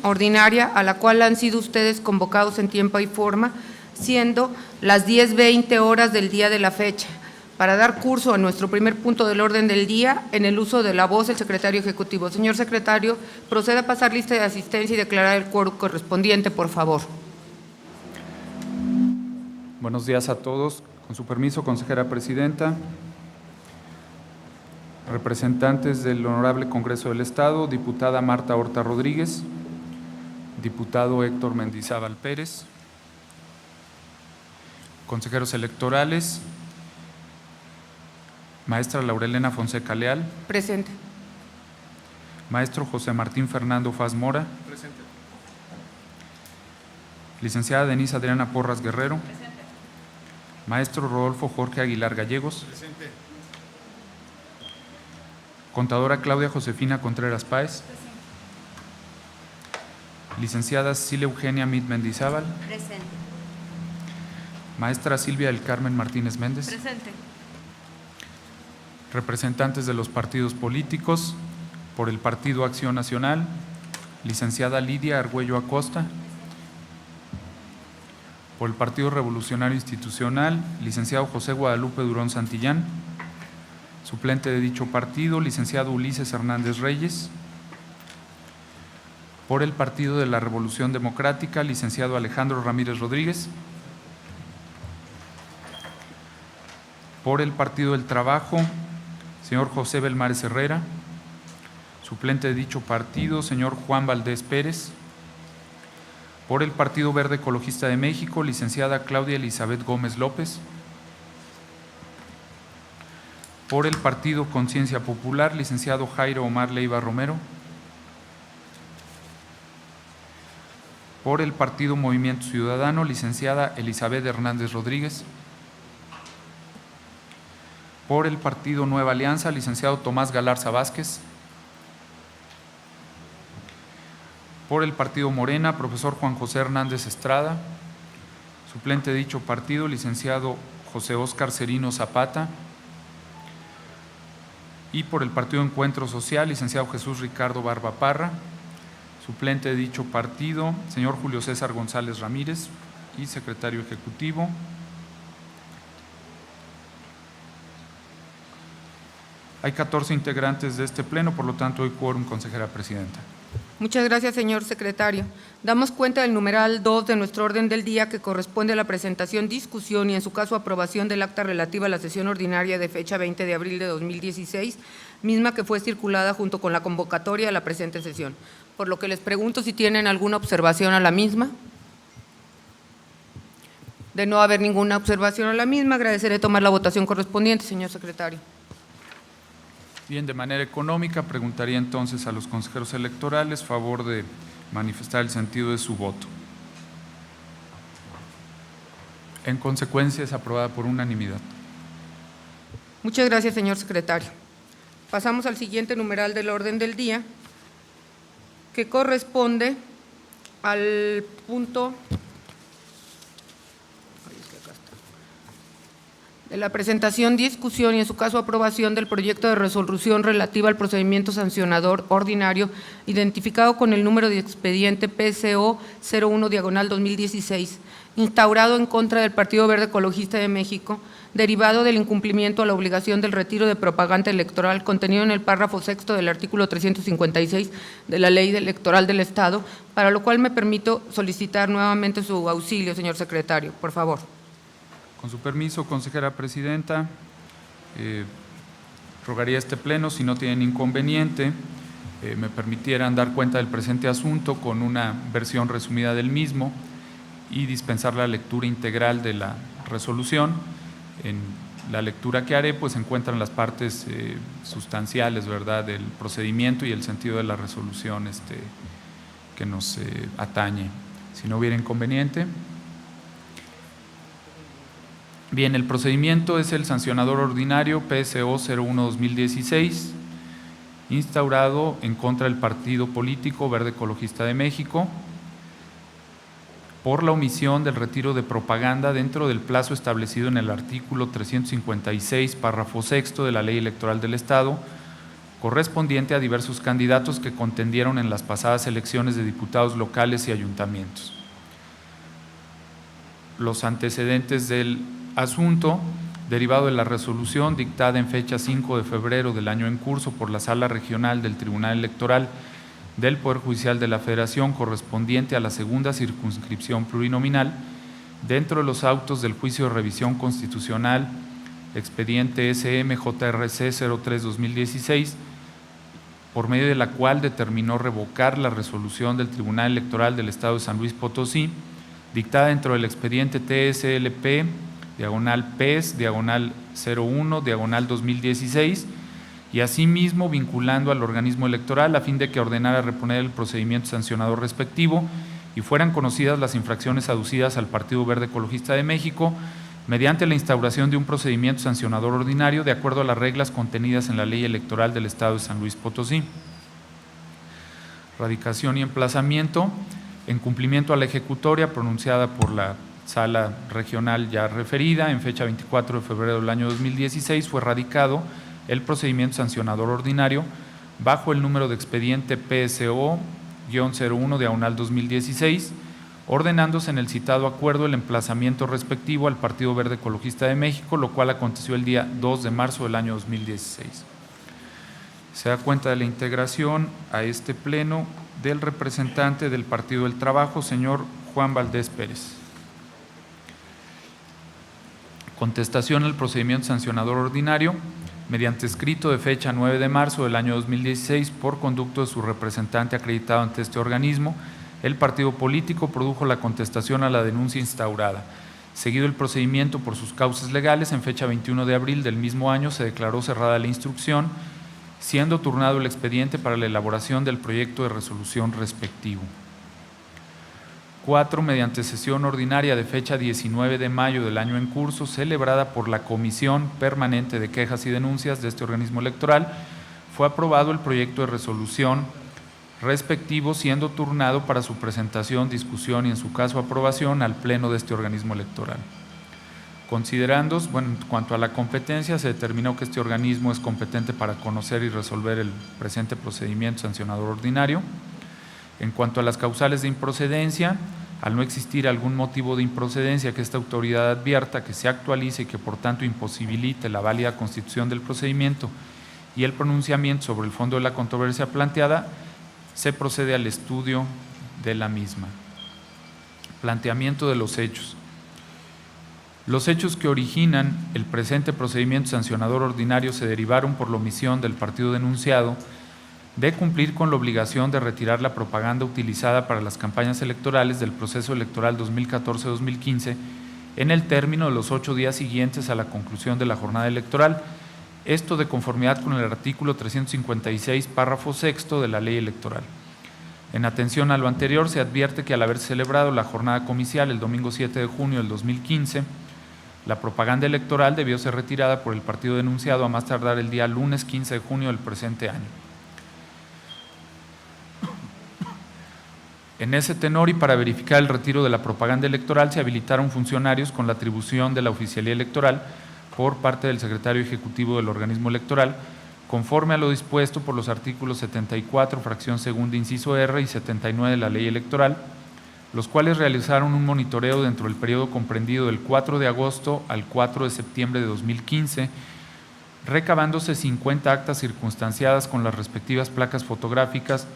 ordinaria a la cual han sido ustedes convocados en tiempo y forma, siendo las 10:20 horas del día de la fecha, para dar curso a nuestro primer punto del orden del día en el uso de la voz del secretario ejecutivo. Señor secretario, proceda a pasar lista de asistencia y declarar el quórum correspondiente, por favor. Buenos días a todos. Con su permiso, consejera presidenta, representantes del Honorable Congreso del Estado, diputada Marta Horta Rodríguez, diputado Héctor Mendizábal Pérez, consejeros electorales, maestra Laurelena Fonseca Leal. Presente. Maestro José Martín Fernando Faz Mora. Presente. Licenciada Denise Adriana Porras Guerrero. Presente. Maestro Rodolfo Jorge Aguilar Gallegos. Presente. Contadora Claudia Josefina Contreras Páez. Presente. Licenciada Cilia Eugenia Mit Mendizábal. Presente. Maestra Silvia del Carmen Martínez Méndez. Presente. Representantes de los partidos políticos, por el Partido Acción Nacional, licenciada Lidia Argüello Acosta. Por el Partido Revolucionario Institucional, licenciado José Guadalupe Durón Santillán. Suplente de dicho partido, licenciado Ulises Hernández Reyes. Por el Partido de la Revolución Democrática, licenciado Alejandro Ramírez Rodríguez. Por el Partido del Trabajo, señor José Belmares Herrera. Suplente de dicho partido, señor Juan Valdés Pérez. Por el Partido Verde Ecologista de México, licenciada Claudia Elizabeth Gómez López. Por el Partido Conciencia Popular, licenciado Jairo Omar Leiva Romero. Por el Partido Movimiento Ciudadano, licenciada Elizabeth Hernández Rodríguez. Por el Partido Nueva Alianza, licenciado Tomás Galarza Vázquez. Por el Partido Morena, profesor Juan José Hernández Estrada. Suplente de dicho partido, licenciado José Óscar Cerino Zapata. Y por el Partido Encuentro Social, licenciado Jesús Ricardo Barba Parra. Suplente de dicho partido, señor Julio César González Ramírez y secretario ejecutivo. Hay 14 integrantes de este pleno, por lo tanto, hay quórum, consejera presidenta. Muchas gracias, señor secretario. Damos cuenta del numeral 2 de nuestro orden del día, que corresponde a la presentación, discusión y, en su caso, aprobación del acta relativa a la sesión ordinaria de fecha 20 de abril de 2016, misma que fue circulada junto con la convocatoria a la presente sesión. Por lo que les pregunto si tienen alguna observación a la misma. De no haber ninguna observación a la misma, agradeceré tomar la votación correspondiente, señor secretario. Bien, de manera económica, preguntaría entonces a los consejeros electorales favor de manifestar el sentido de su voto. En consecuencia, es aprobada por unanimidad. Muchas gracias, señor secretario. Pasamos al siguiente numeral del orden del día, que corresponde al punto de la presentación, discusión y, en su caso, aprobación del proyecto de resolución relativa al procedimiento sancionador ordinario identificado con el número de expediente PCO 01/2016, instaurado en contra del Partido Verde Ecologista de México, derivado del incumplimiento a la obligación del retiro de propaganda electoral contenido en el párrafo sexto del artículo 356 de la Ley Electoral del Estado, para lo cual me permito solicitar nuevamente su auxilio, señor secretario, por favor. Con su permiso, consejera presidenta, rogaría a este pleno, si no tienen inconveniente, me permitieran dar cuenta del presente asunto con una versión resumida del mismo y dispensar la lectura integral de la resolución. En la lectura que haré, pues se encuentran las partes sustanciales, ¿verdad?, del procedimiento y el sentido de la resolución que nos atañe. Si no hubiera inconveniente. Bien, el procedimiento es el sancionador ordinario PSO 01/2016, instaurado en contra del Partido Político Verde Ecologista de México por la omisión del retiro de propaganda dentro del plazo establecido en el artículo 356, párrafo sexto de la Ley Electoral del Estado, correspondiente a diversos candidatos que contendieron en las pasadas elecciones de diputados locales y ayuntamientos. Los antecedentes del asunto, derivado de la resolución dictada en fecha 5 de febrero del año en curso por la Sala Regional del Tribunal Electoral del Poder Judicial de la Federación correspondiente a la segunda circunscripción plurinominal, dentro de los autos del juicio de revisión constitucional, expediente SMJRC 03-2016, por medio de la cual determinó revocar la resolución del Tribunal Electoral del Estado de San Luis Potosí, dictada dentro del expediente TSLP, /PES, /01, /2016, y asimismo vinculando al organismo electoral a fin de que ordenara reponer el procedimiento sancionador respectivo y fueran conocidas las infracciones aducidas al Partido Verde Ecologista de México mediante la instauración de un procedimiento sancionador ordinario de acuerdo a las reglas contenidas en la Ley Electoral del Estado de San Luis Potosí. Radicación y emplazamiento. En cumplimiento a la ejecutoria pronunciada por la Sala Regional ya referida, en fecha 24 de febrero del año 2016, fue radicado el procedimiento sancionador ordinario bajo el número de expediente PSO-01, /2016, ordenándose en el citado acuerdo el emplazamiento respectivo al Partido Verde Ecologista de México, lo cual aconteció el día 2 de marzo del año 2016. Se da cuenta de la integración a este pleno del representante del Partido del Trabajo, señor Juan Valdés Pérez. Contestación al procedimiento sancionador ordinario, mediante escrito de fecha 9 de marzo del año 2016, por conducto de su representante acreditado ante este organismo, el partido político produjo la contestación a la denuncia instaurada. Seguido el procedimiento por sus causas legales, en fecha 21 de abril del mismo año se declaró cerrada la instrucción, siendo turnado el expediente para la elaboración del proyecto de resolución respectivo. 4. Mediante sesión ordinaria de fecha 19 de mayo del año en curso, celebrada por la Comisión Permanente de Quejas y Denuncias de este organismo electoral, fue aprobado el proyecto de resolución respectivo, siendo turnado para su presentación, discusión y en su caso aprobación al Pleno de este organismo electoral. Considerando, en cuanto a la competencia, se determinó que este organismo es competente para conocer y resolver el presente procedimiento sancionador ordinario. En cuanto a las causales de improcedencia, al no existir algún motivo de improcedencia que esta autoridad advierta, que se actualice y que por tanto imposibilite la válida constitución del procedimiento y el pronunciamiento sobre el fondo de la controversia planteada, se procede al estudio de la misma. Planteamiento de los hechos. Los hechos que originan el presente procedimiento sancionador ordinario se derivaron por la omisión del partido denunciado de cumplir con la obligación de retirar la propaganda utilizada para las campañas electorales del proceso electoral 2014-2015 en el término de los 8 días siguientes a la conclusión de la jornada electoral, esto de conformidad con el artículo 356, párrafo sexto de la Ley Electoral. En atención a lo anterior, se advierte que al haberse celebrado la jornada comicial el domingo 7 de junio del 2015, la propaganda electoral debió ser retirada por el partido denunciado a más tardar el día lunes 15 de junio del presente año. En ese tenor y para verificar el retiro de la propaganda electoral, se habilitaron funcionarios con la atribución de la oficialía electoral por parte del secretario ejecutivo del organismo electoral, conforme a lo dispuesto por los artículos 74, fracción segunda, inciso R y 79 de la Ley Electoral, los cuales realizaron un monitoreo dentro del periodo comprendido del 4 de agosto al 4 de septiembre de 2015, recabándose 50 actas circunstanciadas con las respectivas placas fotográficas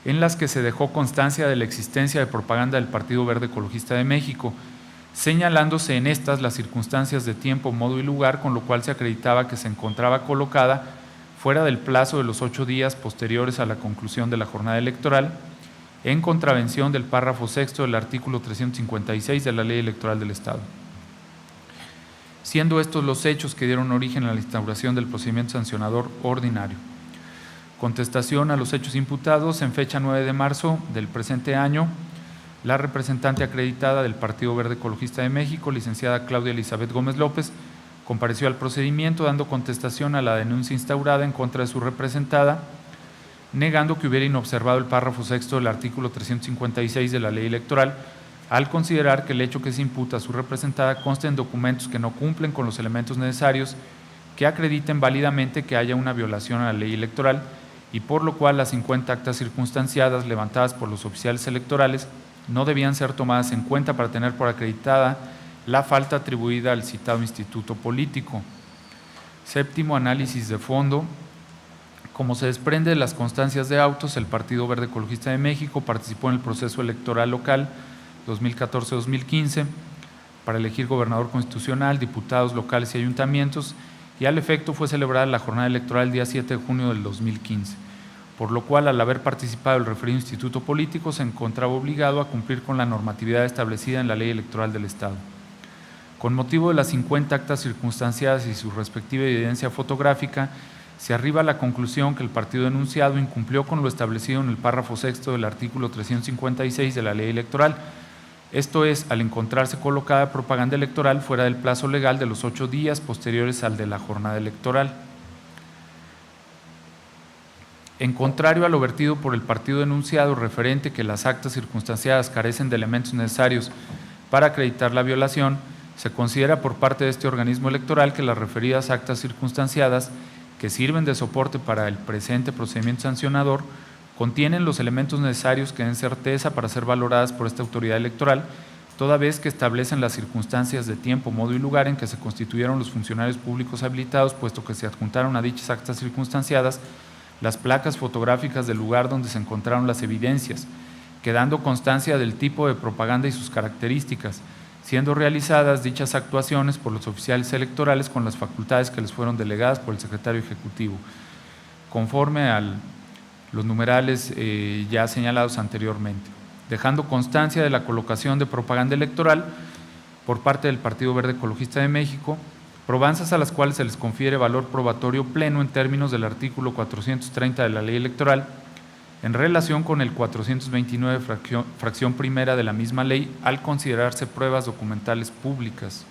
en las que se dejó constancia de la existencia de propaganda del Partido Verde Ecologista de México, señalándose en estas las circunstancias de tiempo, modo y lugar, con lo cual se acreditaba que se encontraba colocada fuera del plazo de los 8 días posteriores a la conclusión de la jornada electoral, en contravención del párrafo sexto del artículo 356 de la Ley Electoral del Estado. Siendo estos los hechos que dieron origen a la instauración del procedimiento sancionador ordinario. Contestación a los hechos imputados. En fecha 9 de marzo del presente año, la representante acreditada del Partido Verde Ecologista de México, licenciada Claudia Elizabeth Gómez López, compareció al procedimiento dando contestación a la denuncia instaurada en contra de su representada, negando que hubiera inobservado el párrafo sexto del artículo 356 de la Ley Electoral, al considerar que el hecho que se imputa a su representada consta en documentos que no cumplen con los elementos necesarios que acrediten válidamente que haya una violación a la ley electoral y por lo cual las 50 actas circunstanciadas levantadas por los oficiales electorales no debían ser tomadas en cuenta para tener por acreditada la falta atribuida al citado instituto político. Séptimo, análisis de fondo. Como se desprende de las constancias de autos, el Partido Verde Ecologista de México participó en el proceso electoral local 2014-2015 para elegir gobernador constitucional, diputados locales y ayuntamientos, y al efecto fue celebrada la jornada electoral el día 7 de junio del 2015, por lo cual, al haber participado el referido instituto político, se encontraba obligado a cumplir con la normatividad establecida en la Ley Electoral del Estado. Con motivo de las 50 actas circunstanciadas y su respectiva evidencia fotográfica, se arriba a la conclusión que el partido enunciado incumplió con lo establecido en el párrafo sexto del artículo 356 de la Ley Electoral, esto es, al encontrarse colocada propaganda electoral fuera del plazo legal de los 8 días posteriores al de la jornada electoral. En contrario a lo vertido por el partido enunciado referente que las actas circunstanciadas carecen de elementos necesarios para acreditar la violación, se considera por parte de este organismo electoral que las referidas actas circunstanciadas que sirven de soporte para el presente procedimiento sancionador contienen los elementos necesarios que den certeza para ser valoradas por esta autoridad electoral, toda vez que establecen las circunstancias de tiempo, modo y lugar en que se constituyeron los funcionarios públicos habilitados, puesto que se adjuntaron a dichas actas circunstanciadas las placas fotográficas del lugar donde se encontraron las evidencias, quedando constancia del tipo de propaganda y sus características, siendo realizadas dichas actuaciones por los oficiales electorales con las facultades que les fueron delegadas por el secretario ejecutivo, conforme a los numerales ya señalados anteriormente, dejando constancia de la colocación de propaganda electoral por parte del Partido Verde Ecologista de México, probanzas a las cuales se les confiere valor probatorio pleno en términos del artículo 430 de la Ley Electoral, en relación con el 429 fracción primera de la misma ley, al considerarse pruebas documentales públicas.